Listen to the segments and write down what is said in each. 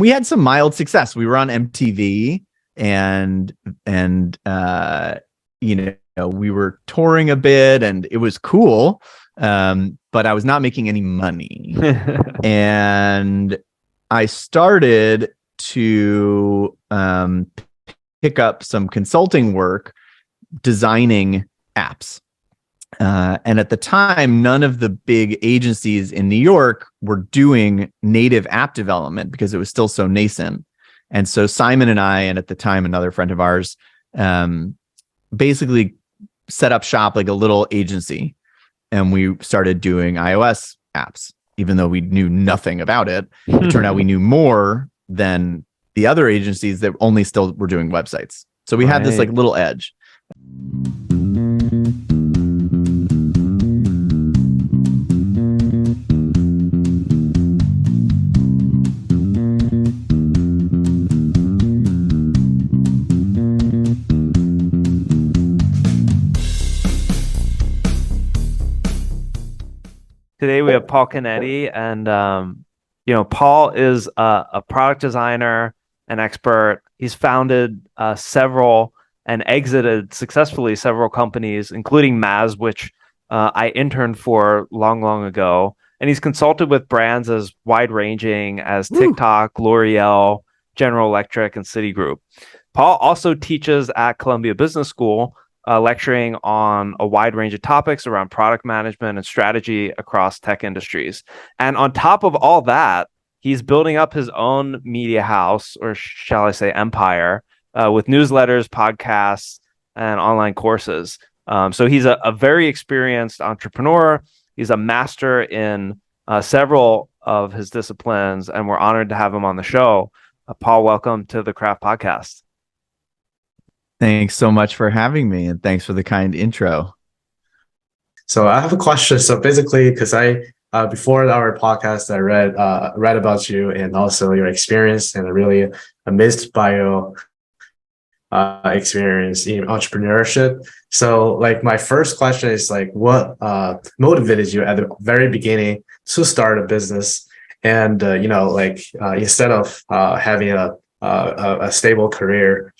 We had some mild success. We were on MTV and we were touring a bit, and it was cool. But I was not making any money. And I started to pick up some consulting work designing apps. And at the time, none of the big agencies in New York were doing native app development because it was still so nascent. And so Simon and I, and at the time, another friend of ours, basically set up shop like a little agency. And we started doing iOS apps, even though we knew nothing about it. It turned out we knew more than the other agencies that only still were doing websites. So we had this like little edge. Today we have Paul Canetti, and Paul is a product designer, an expert. He's founded several and exited successfully several companies, including MAZ, which I interned for long ago. And he's consulted with brands as wide-ranging as TikTok, L'Oreal, General Electric, and Citigroup. Paul also teaches at Columbia Business School, lecturing on a wide range of topics around product management and strategy across tech industries. And on top of all that, he's building up his own media house, or shall I say empire, with newsletters, podcasts, and online courses. So he's a very experienced entrepreneur. He's a master in several of his disciplines, and we're honored to have him on the show. Paul, welcome to the Craft Podcast. Thanks so much for having me, and thanks for the kind intro. So I have a question. So basically, because before our podcast, I read about you and also your experience, and really amazed by your experience in entrepreneurship. So like my first question is like, what motivated you at the very beginning to start a business? And instead of having a stable career,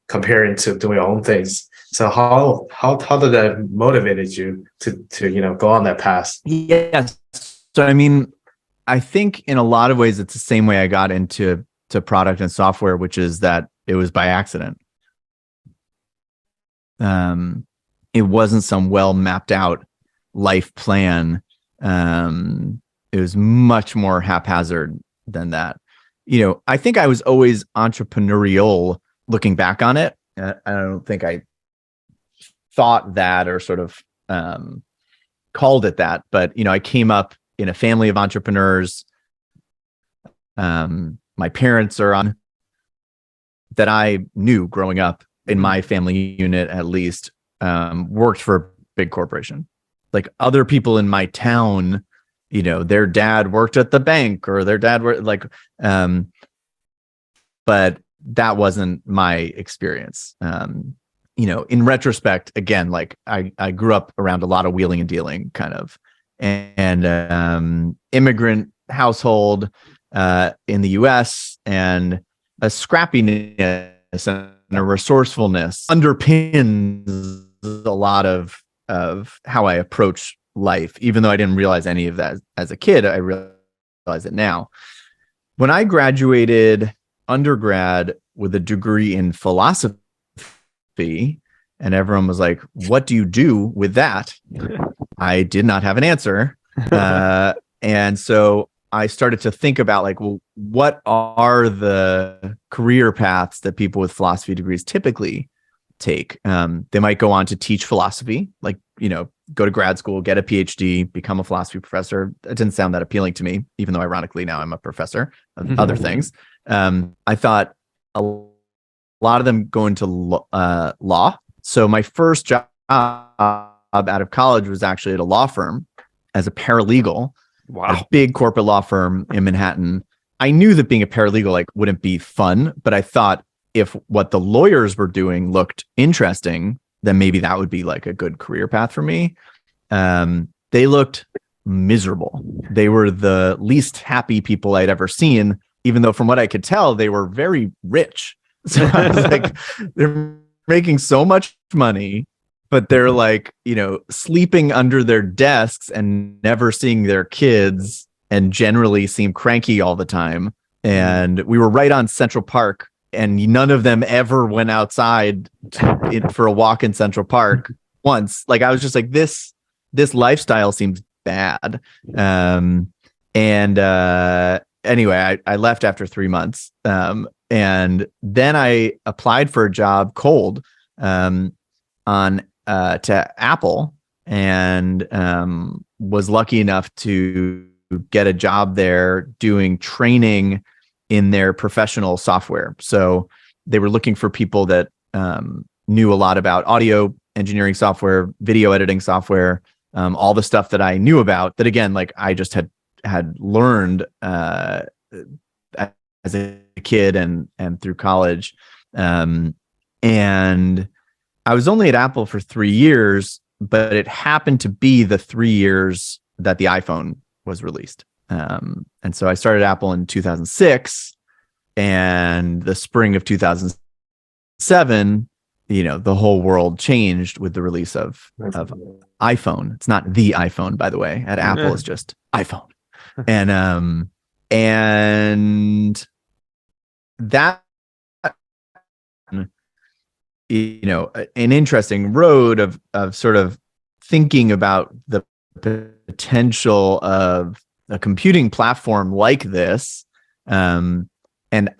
comparing to doing your own things. So how did that motivated you to go on that path? Yes. So I mean, I think in a lot of ways it's the same way I got into product and software, which is that it was by accident. It wasn't some well mapped out life plan. It was much more haphazard than that. I think I was always entrepreneurial looking back on it. I don't think I thought that or sort of called it that, but I came up in a family of entrepreneurs. My parents are on that I knew growing up in my family unit, at least, worked for a big corporation. Like other people in my town, their dad worked at the bank, or their dad worked but that wasn't my experience. In retrospect, again, like I grew up around a lot of wheeling and dealing kind of, and immigrant household in the US, and a scrappiness and a resourcefulness underpins a lot of how I approach life, even though I didn't realize any of that as a kid. I realize it now. When I graduated undergrad with a degree in philosophy, and everyone was like, what do you do with that? I did not have an answer. And so I started to think about like, well, what are the career paths that people with philosophy degrees typically take? They might go on to teach philosophy, like, go to grad school, get a PhD, become a philosophy professor. It didn't sound that appealing to me, even though ironically now I'm a professor of other things. I thought a lot of them go into law. So my first job out of college was actually at a law firm as a paralegal. Wow. At a big corporate law firm in Manhattan. I knew that being a paralegal wouldn't be fun, but I thought if what the lawyers were doing looked interesting, then maybe that would be like a good career path for me. They looked miserable. They were the least happy people I'd ever seen even though from what I could tell, they were very rich. So I was like, they're making so much money, but they're like, sleeping under their desks and never seeing their kids and generally seem cranky all the time. And we were right on Central Park, and none of them ever went outside for a walk in Central Park once. Like, I was just like, this lifestyle seems bad. Anyway, I left after 3 months. And then I applied for a job cold to Apple, and was lucky enough to get a job there doing training in their professional software. So they were looking for people that knew a lot about audio engineering software, video editing software, all the stuff that I knew about that, again, like I just had learned as a kid and through college. And I was only at Apple for 3 years, but it happened to be the 3 years that the iPhone was released. And so I started Apple in 2006, and the spring of 2007, the whole world changed with the release of iPhone. It's not the iPhone, by the way. At Apple, it's just iPhone. And that, an interesting road of sort of thinking about the potential of a computing platform like this. And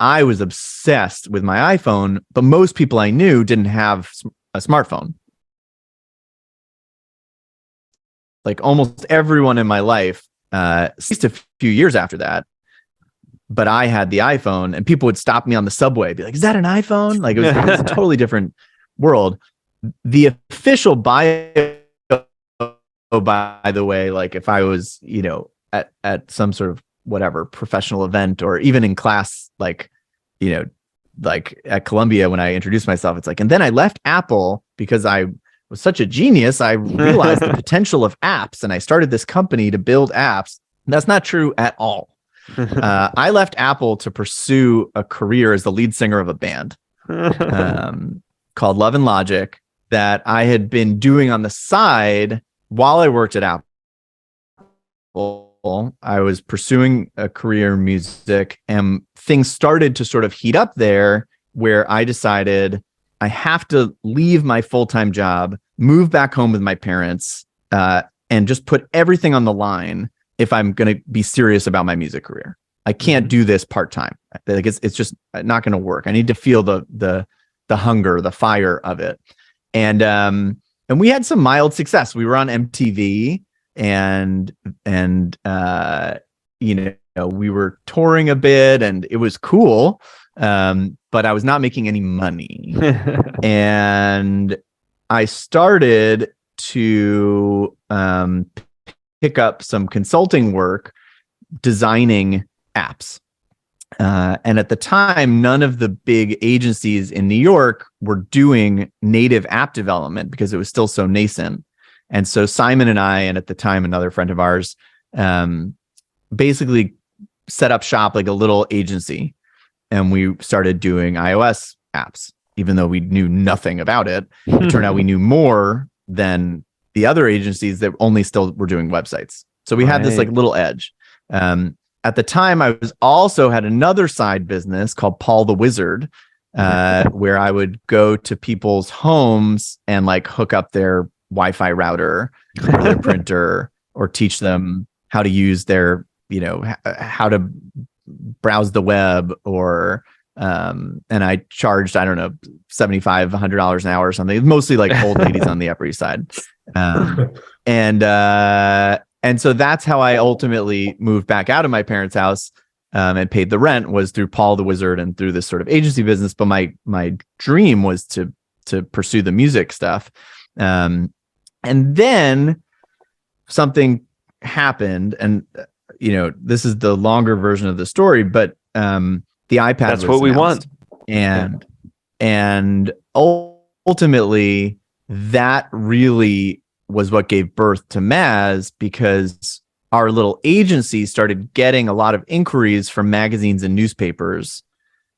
I was obsessed with my iPhone, but most people I knew didn't have a smartphone. Like almost everyone in my life, at least a few years after that, but I had the iPhone, and people would stop me on the subway, be like, "Is that an iPhone?" Like it was a totally different world. The official bio, by the way, like if I was, at some sort of whatever professional event, or even in class, like at Columbia, when I introduced myself, it's like, and then I left Apple because I was such a genius. I realized the potential of apps, and I started this company to build apps. That's not true at all. I left Apple to pursue a career as the lead singer of a band called Love and Logic that I had been doing on the side while I worked at Apple. I was pursuing a career in music, and things started to sort of heat up there, where I decided I have to leave my full-time job, move back home with my parents, and just put everything on the line if I'm going to be serious about my music career. I can't do this part-time. Like it's just not going to work. I need to feel the hunger, the fire of it. And we had some mild success. We were on MTV, and we were touring a bit, and it was cool. But I was not making any money. And I started to pick up some consulting work designing apps. And at the time, none of the big agencies in New York were doing native app development because it was still so nascent. And so Simon and I, and at the time another friend of ours, basically set up shop like a little agency. And we started doing iOS apps, even though we knew nothing about it. It turned out we knew more than the other agencies that only still were doing websites. So we had this like little edge. At the time, I was also had another side business called Paul the Wizard, where I would go to people's homes and like hook up their Wi-Fi router or their printer, or teach them how to use their, how to browse the web, or and I charged, I don't know, $75, $100 an hour or something. Mostly like old ladies on the Upper East Side. And so that's how I ultimately moved back out of my parents' house and paid the rent, was through Paul the Wizard and through this sort of agency business. But my dream was to pursue the music stuff. And then something happened, and this is the longer version of the story, but the iPad that's was what we announced. want. And ultimately that really was what gave birth to MAZ, because our little agency started getting a lot of inquiries from magazines and newspapers.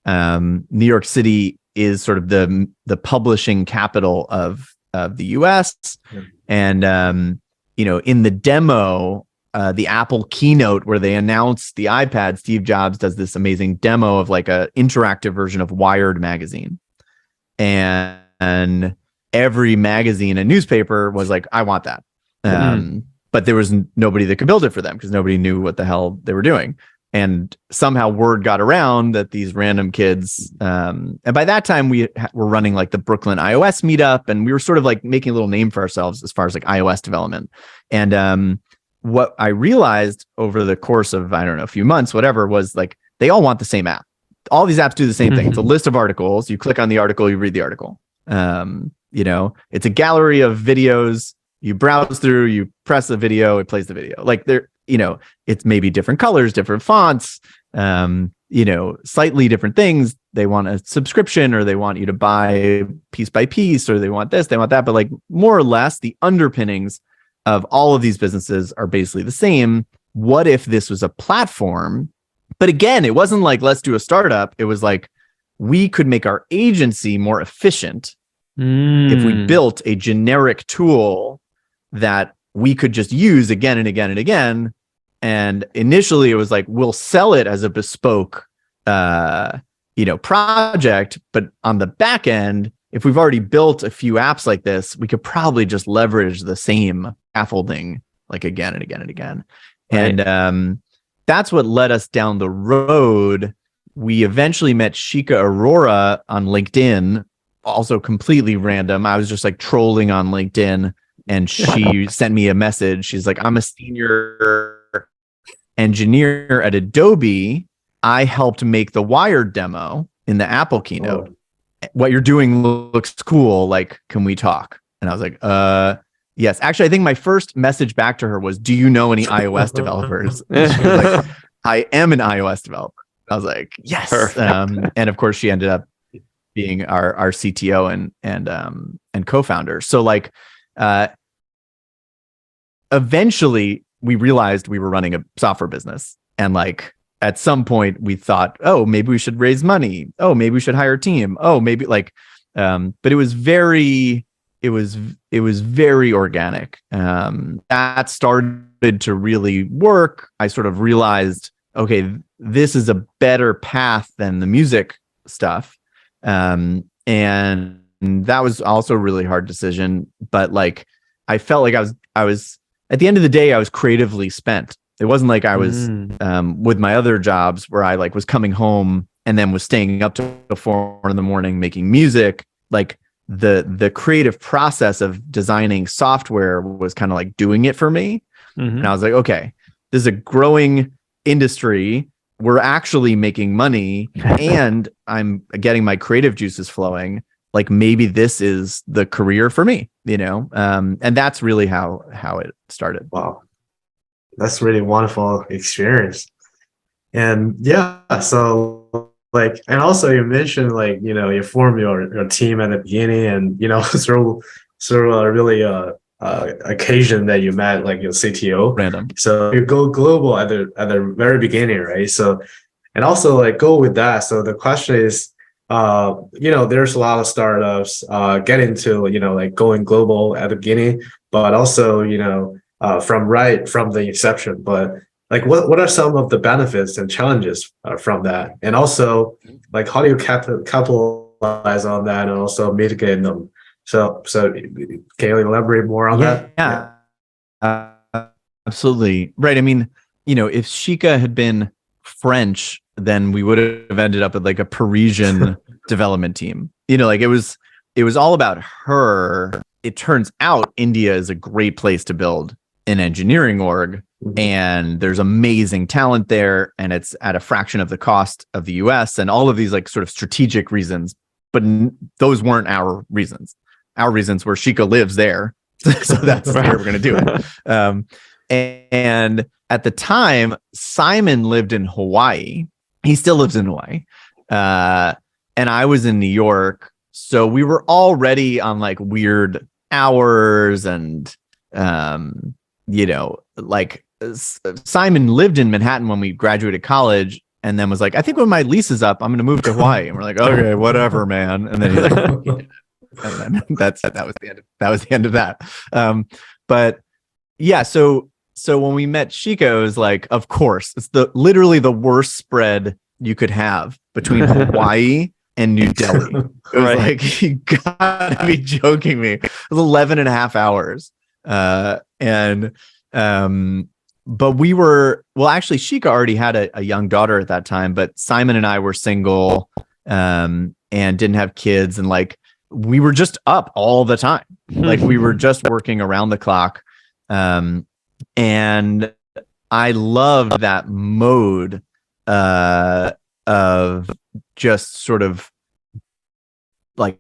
New York City is sort of the publishing capital of the US. Yeah. And, in the demo, the Apple keynote where they announced the iPad, Steve Jobs does this amazing demo of like a interactive version of Wired magazine. And every magazine and newspaper was like, I want that. But there was nobody that could build it for them because nobody knew what the hell they were doing. And somehow word got around that these random kids, and by that time we were running like the Brooklyn iOS meetup, and we were sort of like making a little name for ourselves as far as like iOS development. And what I realized over the course of, I don't know, a few months, whatever, was like, they all want the same app. All these apps do the same thing. It's a list of articles. You click on the article, you read the article. It's a gallery of videos. You browse through, you press the video, it plays the video. Like it's maybe different colors, different fonts, slightly different things. They want a subscription, or they want you to buy piece by piece, or they want this, they want that. But like more or less the underpinnings of all of these businesses are basically the same. What if this was a platform? But again, it wasn't like, let's do a startup. It was like, we could make our agency more efficient if we built a generic tool that we could just use again and again and again. And initially it was like, we'll sell it as a bespoke, project. But on the back end, if we've already built a few apps like this, we could probably just leverage the same scaffolding like again and again and again. Right. And that's what led us down the road. We eventually met Shika Arora on LinkedIn, also completely random. I was just like trolling on LinkedIn, and she sent me a message. She's like, I'm a senior engineer at Adobe. I helped make the Wired demo in the Apple keynote. What you're doing looks cool. Like, can we talk? And I was like, yes. Actually, I think my first message back to her was, do you know any iOS developers? And she was like, I am an iOS developer. I was like, yes. And of course, she ended up being our CTO and co-founder. So like, eventually we realized we were running a software business, and like at some point we thought, oh, maybe we should raise money. Oh, maybe we should hire a team. Oh, maybe like, but it was very organic. That started to really work. I sort of realized, okay, this is a better path than the music stuff. And that was also a really hard decision, but like, I felt like I was at the end of the day, I was creatively spent. It wasn't like I was with my other jobs where I like was coming home and then was staying up to 4 a.m. making music. Like the creative process of designing software was kind of like doing it for me. And I was like, okay, this is a growing industry. We're actually making money and I'm getting my creative juices flowing. Like maybe this is the career for me, and that's really how it started. Wow. That's really wonderful experience. And yeah, so like, and also you mentioned like, you formed your team at the beginning, and, through a really occasion that you met like your CTO. Random. So you go global at the very beginning, right? So, and also like go with that. So the question is, there's a lot of startups get into, like going global at the beginning, but also, from the inception. But like, what are some of the benefits and challenges from that? And also, like, how do you capitalize on that and also mitigate them? So can you elaborate more on that? Yeah. Absolutely. Right. I mean, if Shika had been French, then we would have ended up with like a Parisian development team. Like it was all about her. It turns out India is a great place to build an engineering org, and there's amazing talent there, and it's at a fraction of the cost of the US, and all of these like sort of strategic reasons. But those weren't our reasons. Our reasons were Shika lives there. So that's where we're going to do it. And at the time, Simon lived in Hawaii. He still lives in Hawaii. And I was in New York. So we were already on like weird hours and, like Simon lived in Manhattan when we graduated college, and then was like, I think when my lease is up, I'm going to move to Hawaii. And we're like, okay, whatever, man. And then he's like, and then that was the end of that. But yeah, so when we met Shika, it was like, of course, it's literally the worst spread you could have between Hawaii and New Delhi. It was like, you gotta be joking me. It was 11 and a half hours. But we were, well, actually Shika already had a young daughter at that time, but Simon and I were single, and didn't have kids. And like, we were just up all the time. Like we were just working around the clock. And I loved that mode, of just sort of like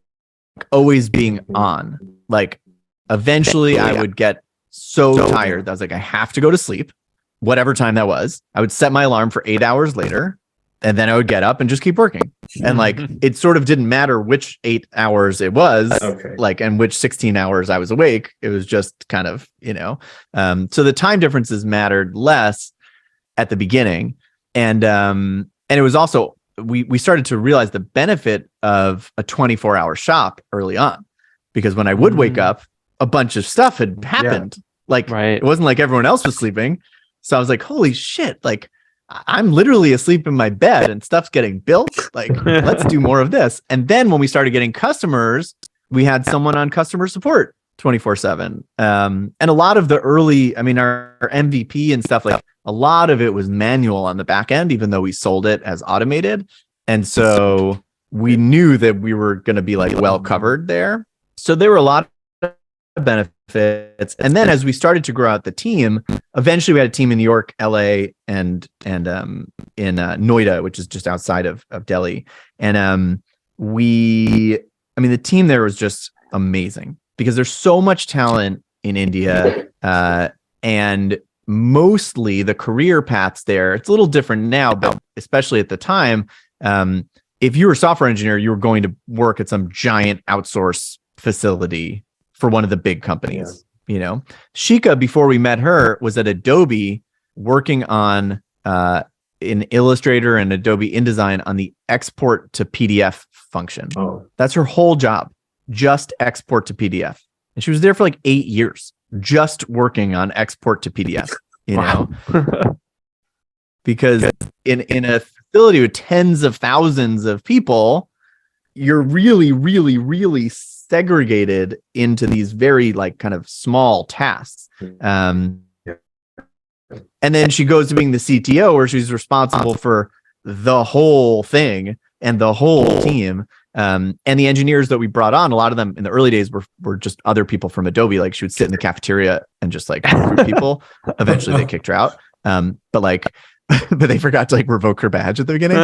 always being on. Like eventually I would get so tired that I was like, I have to go to sleep, whatever time that was. I would set my alarm for 8 hours later, and then I would get up and just keep working. And like, it sort of didn't matter which 8 hours it was, like, and which 16 hours I was awake. It was just kind of, so the time differences mattered less at the beginning. And it was also, we started to realize the benefit of a 24-hour shop early on, because when I would wake up, a bunch of stuff had happened. It wasn't like everyone else was sleeping. So I was like, holy shit, like I'm literally asleep in my bed and stuff's getting built. Like, let's do more of this. And then when we started getting customers, we had someone on customer support 24/7. And a lot of the early, our MVP and stuff, like a lot of it was manual on the back end, even though we sold it as automated. And so we knew that we were going to be like well covered there. So there were a lot of benefits. And then as we started to grow out the team, eventually we had a team in New York, LA, and in Noida, which is just outside of Delhi. And the team there was just amazing, because there's so much talent in India, and mostly the career paths there. It's a little different now, but especially at the time, if you were a software engineer, you were going to work at some giant outsource facility for one of the big companies. Shika, before we met her, was at Adobe working on in Illustrator and Adobe InDesign on the export to PDF function. That's her whole job, just export to PDF. And she was there for like 8 years, just working on export to PDF, because in a facility with tens of thousands of people, you're really, really, really segregated into these very like kind of small tasks. And then she goes to being the CTO, where she's responsible for the whole thing and the whole team. And the engineers that we brought on, a lot of them in the early days were just other people from Adobe. Like she would sit in the cafeteria and just like recruit people. Eventually they kicked her out. But they forgot to like revoke her badge at the beginning.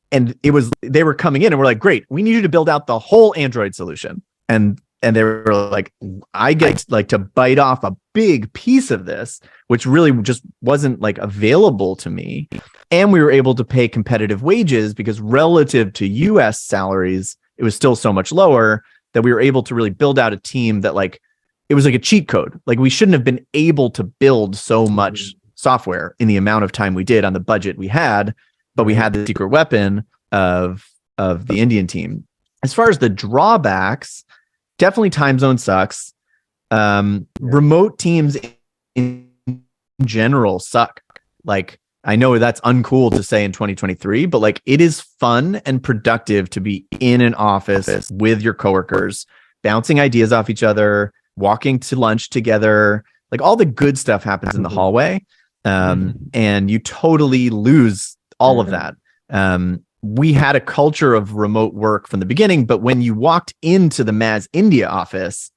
And it was, they were coming in and we're like, great, we need you to build out the whole Android solution. And they were like, I get like to bite off a big piece of this, which really just wasn't like available to me. And we were able to pay competitive wages, because relative to US salaries, it was still so much lower that we were able to really build out a team that like, it was like a cheat code. Like we shouldn't have been able to build so much software in the amount of time we did on the budget we had, but we had the secret weapon of the Indian team. As far as the drawbacks, definitely time zone sucks. Remote teams in general suck. Like, I know that's uncool to say in 2023, but like it is fun and productive to be in an office with your coworkers, bouncing ideas off each other, walking to lunch together. Like all the good stuff happens in the hallway. And you totally lose all of that. We had a culture of remote work from the beginning, but when you walked into the MAZ India office,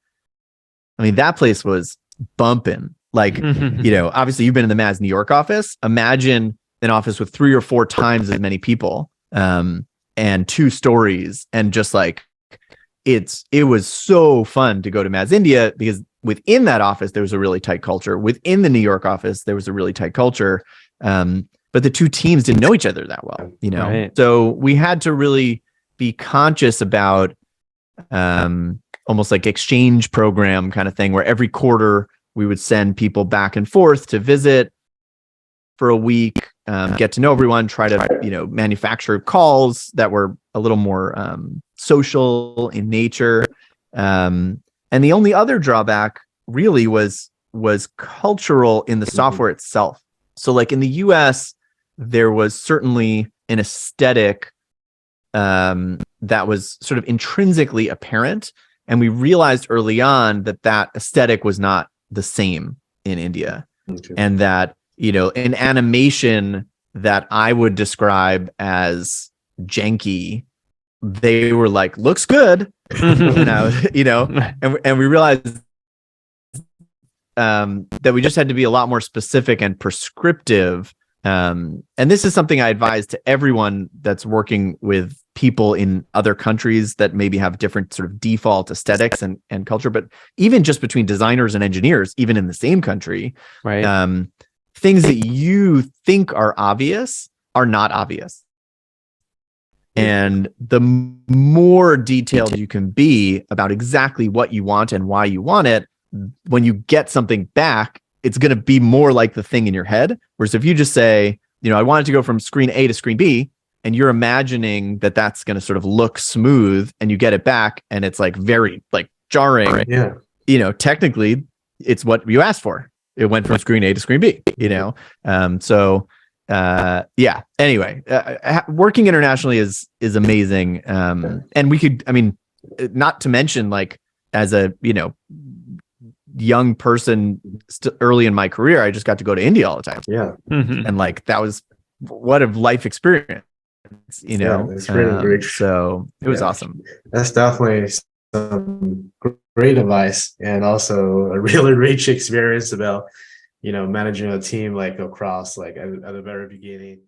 that place was bumping. Like, obviously you've been in the MAZ New York office. Imagine an office with 3 or 4 times as many people, and 2 stories. And just like, it was so fun to go to MAZ India, because within that office, there was a really tight culture. Within the New York office, there was a really tight culture. But the 2 teams didn't know each other that well, Right. So we had to really be conscious about almost like exchange program kind of thing, where every quarter we would send people back and forth to visit for a week, get to know everyone, try to, manufacture calls that were a little more social in nature. And the only other drawback really was cultural in the software itself. So like in the US, there was certainly an aesthetic that was sort of intrinsically apparent. And we realized early on that aesthetic was not the same in India. Okay. And that, an animation that I would describe as janky, they were like, looks good. And we realized that we just had to be a lot more specific and prescriptive. And this is something I advise to everyone that's working with people in other countries that maybe have different sort of default aesthetics and culture, but even just between designers and engineers, even in the same country, right? Things that you think are obvious are not obvious. And the more detailed you can be about exactly what you want and why you want it, when you get something back, it's going to be more like the thing in your head. Whereas if you just say, I want it to go from screen A to screen B, and you're imagining that that's going to sort of look smooth, and you get it back and it's like very like jarring, right. Yeah. Technically it's what you asked for. It went from screen A to screen B, anyway, working internationally is amazing. And we could, not to mention, like, as a, young person early in my career, I just got to go to India all the time. Yeah. And like, that was what a life experience, it's really great. So it was awesome. That's definitely some great advice, and also a really rich experience about, managing a team like across, like at the very beginning.